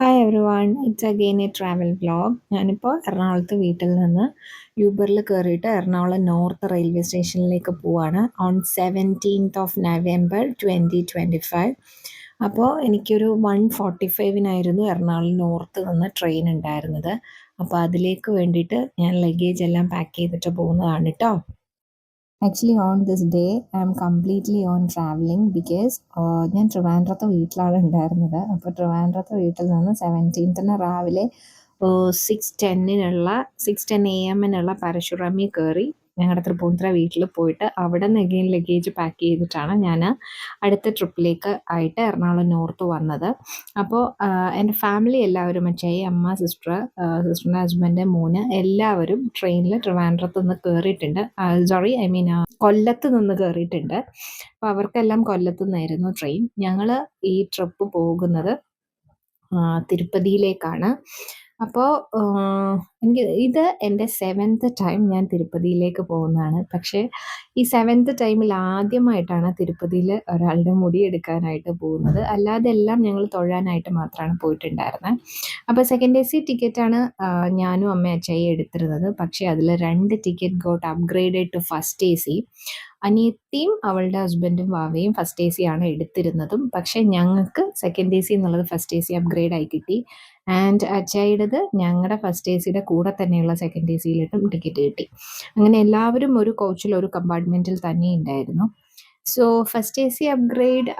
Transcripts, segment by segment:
Hi every one, it's again A travel vlog. ഞാനിപ്പോൾ എറണാകുളത്ത് വീട്ടിൽ നിന്ന് യൂബറിൽ കയറിയിട്ട് എറണാകുളം നോർത്ത് റെയിൽവേ സ്റ്റേഷനിലേക്ക് പോവാണ് ഓൺ 17th November 2025. അപ്പോൾ എനിക്കൊരു 1:45 എറണാകുളം നോർത്ത് നിന്ന് ട്രെയിൻ ഉണ്ടായിരുന്നത്. അപ്പോൾ അതിലേക്ക് വേണ്ടിയിട്ട് ഞാൻ ലഗേജ് എല്ലാം പാക്ക് ചെയ്തിട്ട് പോകുന്നതാണ് കേട്ടോ. Actually on this day I am completely on travelling because ഞാൻ ട്രിവാൻഡ്രത്ത് വീട്ടിലാണ് ഉണ്ടായിരുന്നത്. അപ്പോൾ ട്രിവാൻഡ്രത്ത് വീട്ടിൽ നിന്ന് 17th രാവിലെ 6:10 പരശുറാമി കയറി ഞങ്ങളുടെ തൃപ്പൂണിത്തുറ വീട്ടിൽ പോയിട്ട് അവിടെ നിന്ന് അഗെയിൻ ലഗേജ് പാക്ക് ചെയ്തിട്ടാണ് ഞാൻ അടുത്ത ട്രിപ്പിലേക്ക് ആയിട്ട് എറണാകുളം നോർത്ത് വന്നത്. അപ്പോൾ എൻ്റെ ഫാമിലി എല്ലാവരും അച്ഛായി, അമ്മ, സിസ്റ്ററിൻ്റെ ഹസ്ബൻഡ്, മോന് എല്ലാവരും ട്രെയിനിൽ ട്രിവാൻഡ്രത്ത് നിന്ന് കയറിയിട്ടുണ്ട്. കൊല്ലത്ത് നിന്ന് കയറിയിട്ടുണ്ട്. അപ്പോൾ അവർക്കെല്ലാം കൊല്ലത്തു നിന്നായിരുന്നു ട്രെയിൻ. ഞങ്ങൾ ഈ ട്രിപ്പ് പോകുന്നത് തിരുപ്പതിയിലേക്കാണ്. അപ്പോൾ ഇത് എൻ്റെ 7th ടൈം ഞാൻ തിരുപ്പതിയിലേക്ക് പോകുന്നതാണ്. പക്ഷേ ഈ 7th ടൈമിൽ ആദ്യമായിട്ടാണ് തിരുപ്പതിയിൽ ഒരാളുടെ മുടി എടുക്കാനായിട്ട് പോകുന്നത്. അല്ലാതെ എല്ലാം ഞങ്ങൾ തൊഴാനായിട്ട് മാത്രമാണ് പോയിട്ടുണ്ടായിരുന്നത്. അപ്പോൾ സെക്കൻഡ് AC ടിക്കറ്റാണ് ഞാനും അമ്മയും അച്ചായി എടുത്തിരുന്നത്. പക്ഷേ അതിൽ 2 ticket got upgraded to first AC. അനിയത്തിയും അവളുടെ ഹസ്ബൻഡും വാവയും ഫസ്റ്റ് AC ആണ് എടുത്തിരുന്നതും. പക്ഷേ ഞങ്ങൾക്ക് സെക്കൻഡ് AC എന്നുള്ളത് ഫസ്റ്റ് AC അപ്ഗ്രേഡ് ആയി കിട്ടി. ആൻഡ് അച്ചായിയുടേത് ഞങ്ങളുടെ ഫസ്റ്റ് ACയുടെ കൂടെ തന്നെയുള്ള സെക്കൻഡ് ACയിലിട്ടും ടിക്കറ്റ് കിട്ടി. അങ്ങനെ എല്ലാവരും ഒരു കോച്ചിൽ ഒരു കമ്പാർട്ട്മെൻറ്റിൽ തന്നെ ഉണ്ടായിരുന്നു. സോ ഫസ്റ്റ് AC അപ്ഗ്രേഡ്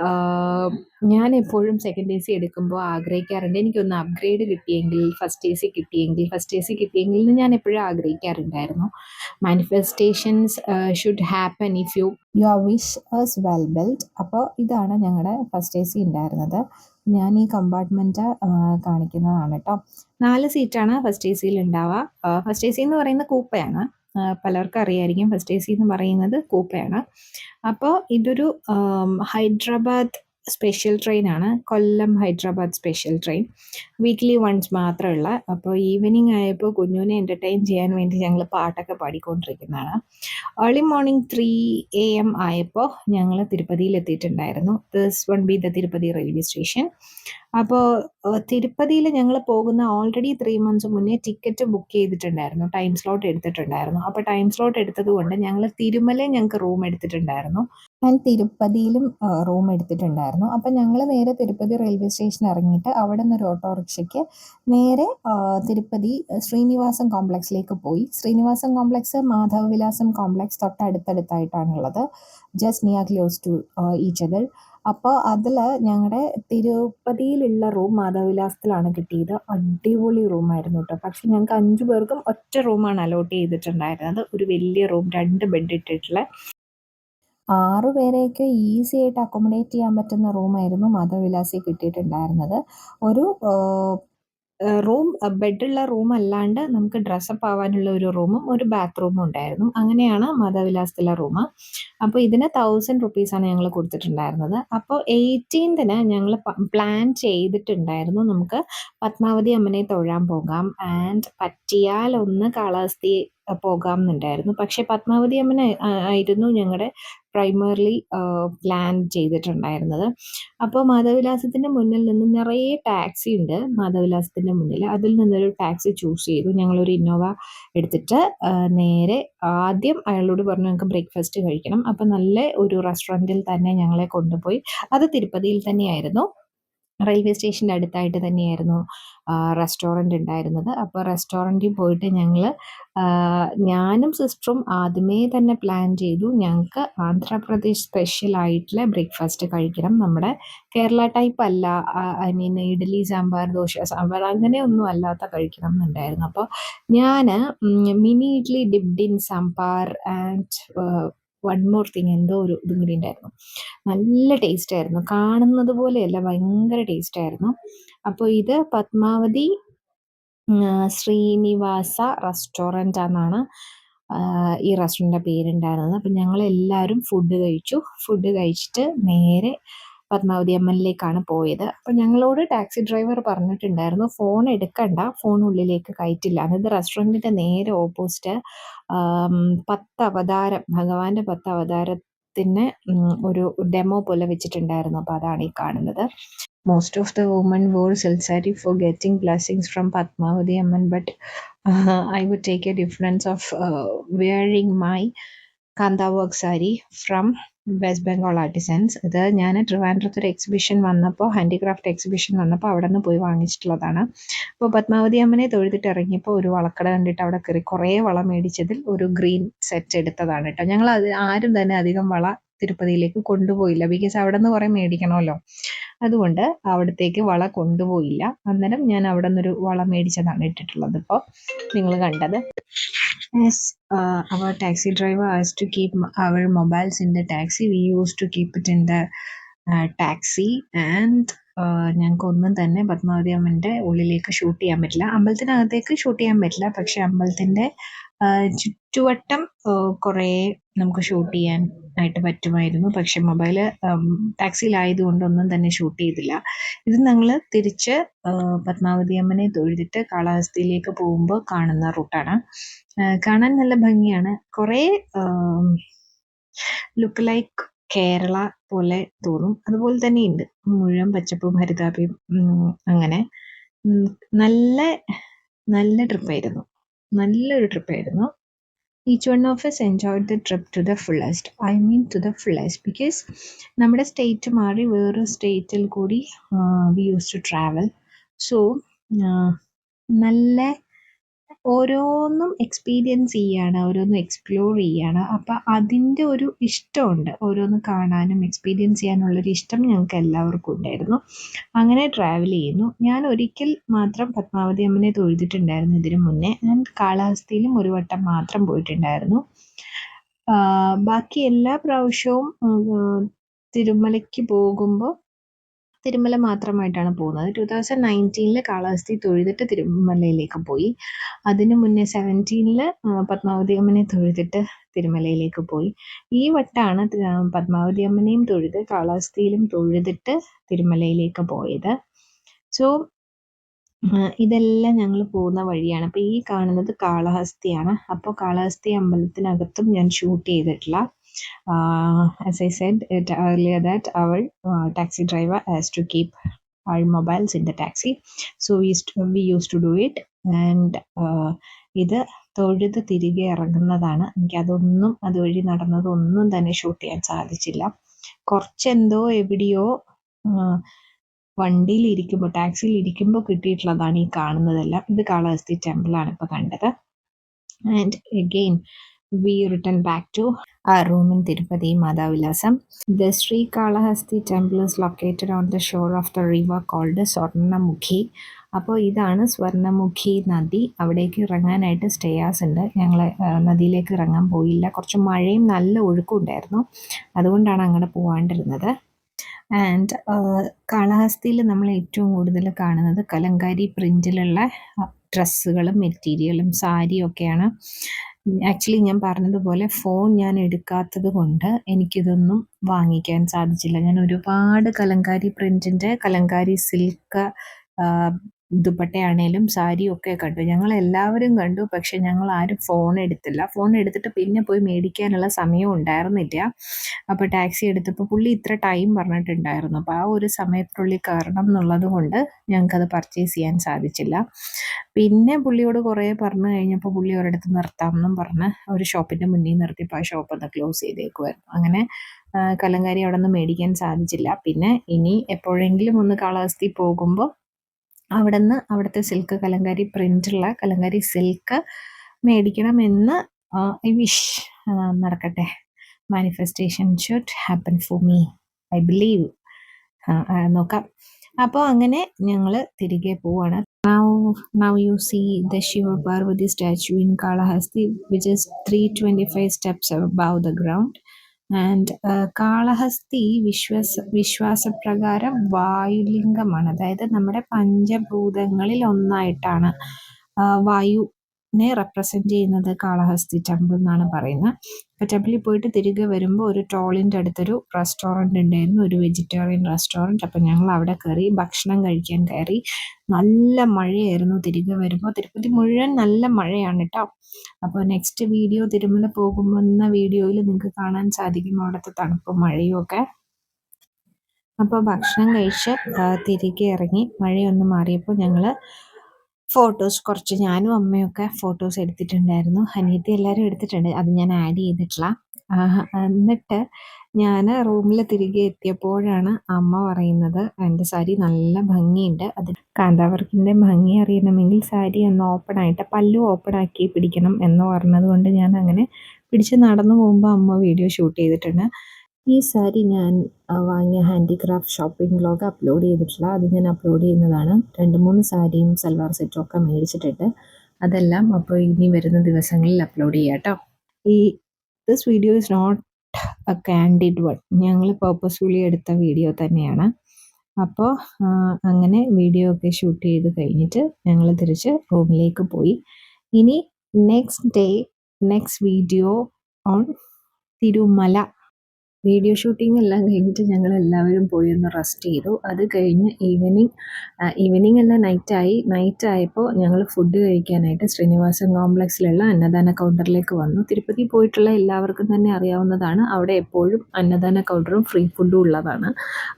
ഞാൻ എപ്പോഴും സെക്കൻഡ് AC എടുക്കുമ്പോൾ ആഗ്രഹിക്കാറുണ്ട്, എനിക്കൊന്ന് അപ്ഗ്രേഡ് കിട്ടിയെങ്കിൽ, ഫസ്റ്റ് AC കിട്ടിയെങ്കിൽ എന്ന് ഞാൻ എപ്പോഴും ആഗ്രഹിക്കാറുണ്ടായിരുന്നു. Manifestations should happen if your wish is well built. അപ്പോൾ ഇതാണ് ഞങ്ങളുടെ ഫസ്റ്റ് AC ഉണ്ടായിരുന്നത്. ഞാൻ ഈ കമ്പാർട്ട്മെൻറ്റ് കാണിക്കുന്നതാണ് കേട്ടോ. 4 സീറ്റാണ് ഫസ്റ്റ് ACയിൽ ഉണ്ടാവുക. ഫസ്റ്റ് AC എന്ന് പറയുന്നത് കൂപ്പയാണ്. പലർക്കും അറിയായിരിക്കും ഫസ്റ്റ് AC എന്ന് പറയുന്നത് കൂപ്പയാണ്. അപ്പോൾ ഇതൊരു ഹൈദരാബാദ് സ്പെഷ്യൽ ട്രെയിനാണ്. Kollam Hyderabad special train. Weekly once മാത്രമുള്ള. അപ്പോൾ ഈവനിങ് ആയപ്പോൾ കുഞ്ഞുവിനെ എൻ്റർടൈൻ ചെയ്യാൻ വേണ്ടി ഞങ്ങൾ പാട്ടൊക്കെ പാടിക്കൊണ്ടിരിക്കുന്നതാണ്. ഏർലി മോർണിംഗ് 3 AM ആയപ്പോൾ ഞങ്ങൾ തിരുപ്പതിയിൽ എത്തിയിട്ടുണ്ടായിരുന്നു. This one be the Tirupati railway station. അപ്പോൾ തിരുപ്പതിയിൽ ഞങ്ങൾ പോകുന്ന ഓൾറെഡി 3 months മുന്നേ ടിക്കറ്റ് ബുക്ക് ചെയ്തിട്ടുണ്ടായിരുന്നു, ടൈം സ്ലോട്ട് എടുത്തിട്ടുണ്ടായിരുന്നു. അപ്പോൾ ടൈം സ്ലോട്ട് എടുത്തത് കൊണ്ട് ഞങ്ങൾ തിരുമലയിൽ ഞങ്ങൾക്ക് റൂം എടുത്തിട്ടുണ്ടായിരുന്നു. ഞാൻ തിരുപ്പതിയിലും റൂം എടുത്തിട്ടുണ്ടായിരുന്നു. അപ്പം ഞങ്ങൾ നേരെ തിരുപ്പതി റെയിൽവേ സ്റ്റേഷൻ ഇറങ്ങിയിട്ട് അവിടെ നിന്ന് ഒരു ഓട്ടോറിക്ഷയ്ക്ക് നേരെ തിരുപ്പതി ശ്രീനിവാസം കോംപ്ലക്സിലേക്ക് പോയി. ശ്രീനിവാസം കോംപ്ലക്സ് മാധവവിലാസം കോംപ്ലക്സ് തൊട്ടടുത്തടുത്തായിട്ടാണുള്ളത്, just near close to each other. അപ്പോൾ അതിൽ ഞങ്ങളുടെ തിരുപ്പതിയിലുള്ള റൂം മാധവവിലാസത്തിലാണ് കിട്ടിയത്. അടിപൊളി റൂമായിരുന്നു കേട്ടോ. പക്ഷെ ഞങ്ങൾക്ക് 5 പേർക്കും ഒറ്റ റൂമാണ് അലോട്ട് ചെയ്തിട്ടുണ്ടായിരുന്നത്. ഒരു വലിയ റൂം, 2 ബെഡ് ഇട്ടിട്ടുള്ള 6 പേരെയൊക്കെ ഈസി ആയിട്ട് അക്കോമഡേറ്റ് ചെയ്യാൻ പറ്റുന്ന റൂമായിരുന്നു മാധവവിലാസിൽ കിട്ടിയിട്ടുണ്ടായിരുന്നത്. ഒരു റൂം, ബെഡുള്ള റൂം അല്ലാണ്ട് നമുക്ക് ഡ്രസ്സപ്പ് ആവാനുള്ള ഒരു റൂമും ഒരു ബാത്റൂമും ഉണ്ടായിരുന്നു. അങ്ങനെയാണ് മാധവവിലാസത്തിലെ റൂം. അപ്പോൾ ഇതിന് 1000 rupees ഞങ്ങൾ കൊടുത്തിട്ടുണ്ടായിരുന്നത്. അപ്പോൾ 18th ഞങ്ങൾ പ്ലാൻ ചെയ്തിട്ടുണ്ടായിരുന്നു നമുക്ക് പത്മാവതി അമ്മനെ തൊഴാൻ പോകാം ആൻഡ് പറ്റിയാൽ ഒന്ന് കാളഹസ്തി പോകാം എന്നുണ്ടായിരുന്നു. പക്ഷേ പത്മാവതി അമ്മനെ ആയിരുന്നു ഞങ്ങളുടെ പ്രൈമറിലി പ്ലാൻ ചെയ്തിട്ടുണ്ടായിരുന്നത്. അപ്പോൾ മാധവവിലാസത്തിൻ്റെ മുന്നിൽ നിന്ന് നിറയെ ടാക്സി ഉണ്ട്. മാധവവിലാസത്തിൻ്റെ മുന്നിൽ അതിൽ നിന്നൊരു ടാക്സി ചൂസ് ചെയ്തു. ഞങ്ങളൊരു ഇന്നോവ എടുത്തിട്ട് നേരെ ആദ്യം അയാളോട് പറഞ്ഞു ഞങ്ങൾക്ക് ബ്രേക്ക്ഫാസ്റ്റ് കഴിക്കണം. അപ്പോൾ നല്ല ഒരു റെസ്റ്റോറൻറ്റിൽ തന്നെ ഞങ്ങളെ കൊണ്ടുപോയി. അത് തിരുപ്പതിയിൽ തന്നെയായിരുന്നു, റെയിൽവേ സ്റ്റേഷൻ്റെ അടുത്തായിട്ട് തന്നെയായിരുന്നു റെസ്റ്റോറൻറ്റ് ഉണ്ടായിരുന്നത്. അപ്പോൾ റെസ്റ്റോറൻറ്റിൽ പോയിട്ട് ഞാനും സിസ്റ്ററും ആദ്യമേ തന്നെ പ്ലാൻ ചെയ്തു, ഞങ്ങൾക്ക് ആന്ധ്രാപ്രദേശ് സ്പെഷ്യൽ ആയിട്ടുള്ള ബ്രേക്ക്ഫാസ്റ്റ് കഴിക്കണം. നമ്മുടെ കേരള ടൈപ്പ് അല്ല, ഐ മീൻ ഇഡ്ഡലി സാമ്പാർ, ദോശ സാമ്പാർ അങ്ങനെയൊന്നും അല്ലാത്ത കഴിക്കണം എന്നുണ്ടായിരുന്നു. അപ്പോൾ ഞാൻ mini idli dipped in sambar and one more thing, എന്തോ ഒരു ഇതും കൂടി ഉണ്ടായിരുന്നു. നല്ല ടേസ്റ്റ് ആയിരുന്നു, കാണുന്നത് പോലെയല്ല, ഭയങ്കര ടേസ്റ്റ് ആയിരുന്നു. അപ്പോൾ ഇത് പത്മാവതി ശ്രീനിവാസ റെസ്റ്റോറൻറ്റ് എന്നാണ് ഈ റെസ്റ്റോറൻറ്റിൻ്റെ പേരുണ്ടായിരുന്നത്. അപ്പം ഞങ്ങളെല്ലാവരും ഫുഡ് കഴിച്ചിട്ട് നേരെ പത്മാവതി അമ്മനിലേക്കാണ് പോയത്. അപ്പം ഞങ്ങളോട് ടാക്സി ഡ്രൈവർ പറഞ്ഞിട്ടുണ്ടായിരുന്നു ഫോൺ എടുക്കണ്ട, ഫോൺ ഉള്ളിലേക്ക് കയറ്റില്ല. ഇത് റെസ്റ്റോറൻറ്റിൻ്റെ നേരെ ഓപ്പോസിറ്റ് 10 അവതാരം, ഭഗവാന്റെ 10 അവതാരത്തിന് ഒരു ഡെമോ പോലെ വെച്ചിട്ടുണ്ടായിരുന്നു. അപ്പോൾ അതാണ് ഈ കാണുന്നത്. most of the women wore silk saree for getting blessings from Padmavati Amman, but I would take a difference of wearing my Kanda work saree from west Bengal artisans. ഇത് ഞാൻ ട്രിവാൻഡ്രത്ത് ഒരു എക്സിബിഷൻ വന്നപ്പോൾ, ഹാൻഡിക്രാഫ്റ്റ് എക്സിബിഷൻ വന്നപ്പോൾ അവിടെ നിന്ന് പോയി വാങ്ങിച്ചിട്ടുള്ളതാണ്. അപ്പോൾ പത്മാവതി അമ്മനെ തൊഴുതിട്ട് ഇറങ്ങിയപ്പോൾ ഒരു വളക്കട കണ്ടിട്ട് അവിടെ കയറി കുറേ വള മേടിച്ചതിൽ ഒരു ഗ്രീൻ സെറ്റ് എടുത്തതാണ് കേട്ടോ. ഞങ്ങൾ അത് ആരും തന്നെ അധികം വള തിരുപ്പതിയിലേക്ക് കൊണ്ടുപോയില്ല, ബിക്കോസ് അവിടെ നിന്ന് കുറേ മേടിക്കണമല്ലോ. അതുകൊണ്ട് അവിടത്തേക്ക് വള കൊണ്ടുപോയില്ല. അന്നേരം ഞാൻ അവിടെ നിന്നൊരു വള മേടിച്ചതാണ് ഇട്ടിട്ടുള്ളത്. ഇപ്പോൾ നിങ്ങൾ കണ്ടത്. Yes, our taxi driver asked to keep our mobiles in the taxi. We used to keep it in the taxi. And ഞങ്ങൾക്ക് ഒന്നും തന്നെ പത്മാവതി അമ്മൻ്റെ ഉള്ളിലേക്ക് ഷൂട്ട് ചെയ്യാൻ പറ്റില്ല. അമ്പലത്തിനകത്തേക്ക് ഷൂട്ട് ചെയ്യാൻ പറ്റില്ല, പക്ഷെ അമ്പലത്തിൻ്റെ ചുറ്റുവട്ടം കുറേ നമുക്ക് ഷൂട്ട് ചെയ്യാൻ ആയിട്ട് പറ്റുമായിരുന്നു. പക്ഷെ മൊബൈല് ടാക്സിയിലായതുകൊണ്ട് ഒന്നും തന്നെ ഷൂട്ട് ചെയ്തില്ല. ഇത് ഞങ്ങൾ തിരിച്ച് പത്മാവതി അമ്മനെ തൊഴുതിട്ട് കാളഹസ്തിയിലേക്ക് പോകുമ്പോൾ കാണുന്ന റൂട്ടാണ്. കാണാൻ നല്ല ഭംഗിയാണ്. കുറേ ലുക്ക് ലൈക്ക് കേരള പോലെ തോന്നും. അതുപോലെ തന്നെ ഉണ്ട്, മുഴുവൻ പച്ചപ്പും ഹരിതാപയും. അങ്ങനെ നല്ല നല്ല ട്രിപ്പായിരുന്നു, നല്ലൊരു ട്രിപ്പായിരുന്നു. Each one of us enjoyed the trip to the fullest. I mean to the fullest, because നമ്മുടെ സ്റ്റേറ്റ് മാറി വേറൊരു സ്റ്റേറ്റിൽ കൂടി we used to travel. So നല്ല ഓരോന്നും എക്സ്പീരിയൻസ് ചെയ്യാണ്, ഓരോന്നും എക്സ്പ്ലോർ ചെയ്യാണ്. അപ്പം അതിൻ്റെ ഒരു ഇഷ്ടമുണ്ട്, ഓരോന്ന് കാണാനും എക്സ്പീരിയൻസ് ചെയ്യാനുള്ളൊരു ഇഷ്ടം ഞങ്ങൾക്ക് എല്ലാവർക്കും ഉണ്ടായിരുന്നു. അങ്ങനെ ട്രാവൽ ചെയ്യുന്നു. ഞാൻ ഒരിക്കൽ മാത്രം പത്മാവതി അമ്മനെ തൊഴുതിട്ടുണ്ടായിരുന്നു ഇതിനു മുന്നേ. ഞാൻ കാളഹസ്തിയിലും ഒരു വട്ടം മാത്രം പോയിട്ടുണ്ടായിരുന്നു. ബാക്കി എല്ലാ പ്രാവശ്യവും തിരുമലയ്ക്ക് പോകുമ്പോൾ തിരുമല മാത്രമായിട്ടാണ് പോകുന്നത്. 2019 കാളഹസ്തി തൊഴുതിട്ട് തിരുമലയിലേക്ക് പോയി. അതിനു മുന്നേ 2017 പത്മാവതി അമ്മനെ തൊഴുതിട്ട് തിരുമലയിലേക്ക് പോയി. ഈ വട്ടാണ് പത്മാവതി അമ്മനെയും തൊഴുത് കാളഹസ്തിയിലും തൊഴുതിട്ട് തിരുമലയിലേക്ക് പോയത്. സോ ഇതെല്ലാം ഞങ്ങൾ പോകുന്ന വഴിയാണ്. അപ്പോൾ ഈ കാണുന്നത് കാളഹസ്തിയാണ്. അപ്പോൾ കാളഹസ്തി അമ്പലത്തിനകത്തും ഞാൻ ഷൂട്ട് ചെയ്തിട്ടില്ല. As I said it earlier that our taxi driver has to keep our mobiles in the taxi, so we used to do it. And ഇത് തൊഴുത് തിരികെ ഇറങ്ങുന്നതാണ്. എനിക്കതൊന്നും അതുവഴി നടന്നതൊന്നും തന്നെ ഷൂട്ട് ചെയ്യാൻ സാധിച്ചില്ല. കുറച്ചെന്തോ എവിടെയോ വണ്ടിയിൽ ഇരിക്കുമ്പോൾ, ടാക്സിയിൽ ഇരിക്കുമ്പോൾ കിട്ടിയിട്ടുള്ളതാണ് ഈ കാണുന്നതെല്ലാം. ഇത് കാളഹസ്തി ടെമ്പിളാണ് ഇപ്പോൾ കണ്ടത്. And again we return back to our room in Tirupati Madhavilasam. The Sri Kalahasti temple is located on the shore of the river called Swarnamukhi. അപ്പോൾ ഇതാണ് സ്വർണ്ണമുഖി നദി. അവിടേക്ക് ഇറങ്ങാനായിട്ട് സ്റ്റേയാസ് ഉണ്ട്. ഞങ്ങൾ നദിയിലേക്ക് ഇറങ്ങാൻ പോയില്ല, കുറച്ച് മഴയും നല്ല ഒഴുക്കും ഉണ്ടായിരുന്നു, അതുകൊണ്ടാണ് അങ്ങനെ പോകാണ്ടിരുന്നത്. ആൻഡ് കാളഹസ്തിയിൽ നമ്മൾ ഏറ്റവും കൂടുതൽ കാണുന്നത് കലങ്കാരി പ്രിൻറ്റിലുള്ള ഡ്രസ്സുകളും മെറ്റീരിയലും സാരിയും ഒക്കെയാണ്. ആക്ച്വലി ഞാൻ പറഞ്ഞതുപോലെ ഫോൺ ഞാൻ എടുക്കാത്തത് കൊണ്ട് എനിക്കിതൊന്നും വാങ്ങിക്കാൻ സാധിച്ചില്ല. ഞാൻ ഒരുപാട് കലങ്കാരി പ്രിൻറ്റിൻ്റെ, കലങ്കാരി സിൽക്ക് ദുപ്പട്ടയാണേലും സാരിയും ഒക്കെ കണ്ടു. ഞങ്ങൾ എല്ലാവരും കണ്ടു, പക്ഷെ ഞങ്ങൾ ആരും ഫോൺ എടുത്തില്ല. ഫോൺ എടുത്തിട്ട് പിന്നെ പോയി മേടിക്കാനുള്ള സമയവും ഉണ്ടായിരുന്നില്ല. അപ്പോൾ ടാക്സി എടുത്തപ്പോൾ പുള്ളി ഇത്ര ടൈം പറഞ്ഞിട്ടുണ്ടായിരുന്നു. അപ്പോൾ ആ ഒരു സമയത്തിനുള്ളിൽ കയറണം എന്നുള്ളത് കൊണ്ട് ഞങ്ങൾക്കത് പർച്ചേസ് ചെയ്യാൻ സാധിച്ചില്ല. പിന്നെ പുള്ളിയോട് കുറേ പറഞ്ഞു കഴിഞ്ഞപ്പോൾ പുള്ളി ഒരിടത്ത് നിർത്താമെന്നും പറഞ്ഞ് ഒരു ഷോപ്പിൻ്റെ മുന്നിൽ നിർത്തിയപ്പോൾ ആ ഷോപ്പ് ഒന്ന് ക്ലോസ് ചെയ്തേക്കുമായിരുന്നു. അങ്ങനെ കലങ്കാരി അവിടെ നിന്ന് മേടിക്കാൻ സാധിച്ചില്ല. പിന്നെ ഇനി എപ്പോഴെങ്കിലും ഒന്ന് കാളഹസ്തി പോകുമ്പോൾ അവിടെ നിന്ന് അവിടുത്തെ സിൽക്ക് കലങ്കാരി പ്രിൻ്റുള്ള കലങ്കാരി സിൽക്ക് മേടിക്കണമെന്ന് ഐ വിഷ്. നടക്കട്ടെ, manifestation should happen for me, I believe. നോക്കാം. അപ്പോൾ അങ്ങനെ ഞങ്ങൾ തിരികെ പോവാണ്. Now you see the Shiva Parvati statue in Kalahasti, which is 325 steps above the ground. And Kalahasti വിശ്വാസപ്രകാരം വായുലിംഗമാണ്. അതായത് നമ്മുടെ പഞ്ചഭൂതങ്ങളിൽ ഒന്നായിട്ടാണ് വായുവിനെ റെപ്രസെൻറ്റ് ചെയ്യുന്നത് കാളഹസ്തി ടെമ്പിൾ എന്നാണ് പറയുന്നത്. അപ്പോൾ ടെമ്പിളിൽ പോയിട്ട് തിരികെ വരുമ്പോൾ ഒരു ടോളിൻ്റെ അടുത്തൊരു റെസ്റ്റോറൻറ്റ് ഉണ്ടായിരുന്നു, ഒരു വെജിറ്റേറിയൻ റെസ്റ്റോറൻറ്റ്. അപ്പോൾ ഞങ്ങൾ അവിടെ കയറി ഭക്ഷണം കഴിക്കാൻ കയറി. നല്ല മഴയായിരുന്നു തിരികെ വരുമ്പോൾ. തിരുപ്പതി മുഴുവൻ നല്ല മഴയാണ് കേട്ടോ. അപ്പോൾ നെക്സ്റ്റ് വീഡിയോ തിരുമല പോകുമ്പോൾ വീഡിയോയിൽ നിങ്ങൾക്ക് കാണാൻ സാധിക്കും അവിടുത്തെ തണുപ്പും മഴയും ഒക്കെ. അപ്പോൾ ഭക്ഷണം കഴിച്ച് തിരികെ ഇറങ്ങി മഴയൊന്ന് മാറിയപ്പോൾ ഞങ്ങൾ ഫോട്ടോസ് കുറച്ച് ഞാനും അമ്മയൊക്കെ ഫോട്ടോസ് എടുത്തിട്ടുണ്ടായിരുന്നു. അനിയത്തി എല്ലാവരും എടുത്തിട്ടുണ്ട്. അത് ഞാൻ ആഡ് ചെയ്തിട്ടില്ല. എന്നിട്ട് ഞാൻ റൂമിൽ തിരികെ എത്തിയപ്പോഴാണ് അമ്മ പറയുന്നത്, എൻ്റെ സാരി നല്ല ഭംഗിയുണ്ട്, അത് കാന്താവർക്കിൻ്റെ ഭംഗി അറിയണമെങ്കിൽ സാരി ഒന്ന് ഓപ്പൺ ആയിട്ട് പല്ലു ഓപ്പൺ ആക്കി പിടിക്കണം എന്ന് പറഞ്ഞത് കൊണ്ട് ഞാൻ അങ്ങനെ പിടിച്ച് നടന്നു പോകുമ്പോൾ അമ്മ വീഡിയോ ഷൂട്ട് ചെയ്തിട്ടുണ്ട്. ഈ സാരി ഞാൻ വാങ്ങിയ ഹാൻഡിക്രാഫ്റ്റ് ഷോപ്പിംഗ് വ്ലോഗ് അപ്ലോഡ് ചെയ്തിട്ടില്ല. അത് ഞാൻ അപ്ലോഡ് ചെയ്യുന്നതാണ്. 2-3 സാരിയും സൽവാർ സെറ്റും ഒക്കെ മേടിച്ചിട്ടുണ്ട്. അതെല്ലാം അപ്പോൾ ഇനി വരുന്ന ദിവസങ്ങളിൽ അപ്ലോഡ് ചെയ്യാം കേട്ടോ. This video is not a candid one. ഞങ്ങൾ പർപ്പസ്ഫുള്ളി എടുത്ത വീഡിയോ തന്നെയാണ്. അപ്പോൾ അങ്ങനെ വീഡിയോ ഒക്കെ ഷൂട്ട് ചെയ്ത് കഴിഞ്ഞിട്ട് ഞങ്ങൾ തിരിച്ച് റൂമിലേക്ക് പോയി. ഇനി next video on Tirumala. Video shooting എല്ലാം കഴിഞ്ഞിട്ട് ഞങ്ങൾ എല്ലാവരും പോയി ഒന്ന് റെസ്റ്റ് ചെയ്തു. അത് കഴിഞ്ഞ് ഈവനിങ് അല്ല നൈറ്റ് ആയപ്പോൾ ഞങ്ങൾ ഫുഡ് കഴിക്കാനായിട്ട് ശ്രീനിവാസൻ കോംപ്ലക്സിലുള്ള അന്നദാന കൗണ്ടറിലേക്ക് വന്നു. തിരുപ്പതി പോയിട്ടുള്ള എല്ലാവർക്കും തന്നെ അറിയാവുന്നതാണ്, അവിടെ എപ്പോഴും അന്നദാന കൗണ്ടറും ഫ്രീ ഫുഡും ഉള്ളതാണ്.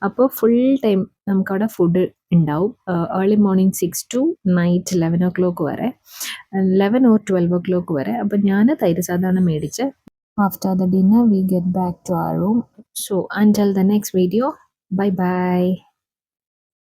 അപ്പോൾ ഫുൾ ടൈം നമുക്കവിടെ ഫുഡ് ഉണ്ടാവും. Early morning 6 to night 11 o'clock വരെ, 11 or 12 o'clock വരെ. അപ്പോൾ ഞാൻ തൈര് സാധാരണ മേടിച്ച് after the dinner we get back to our room. So until the next video, bye bye.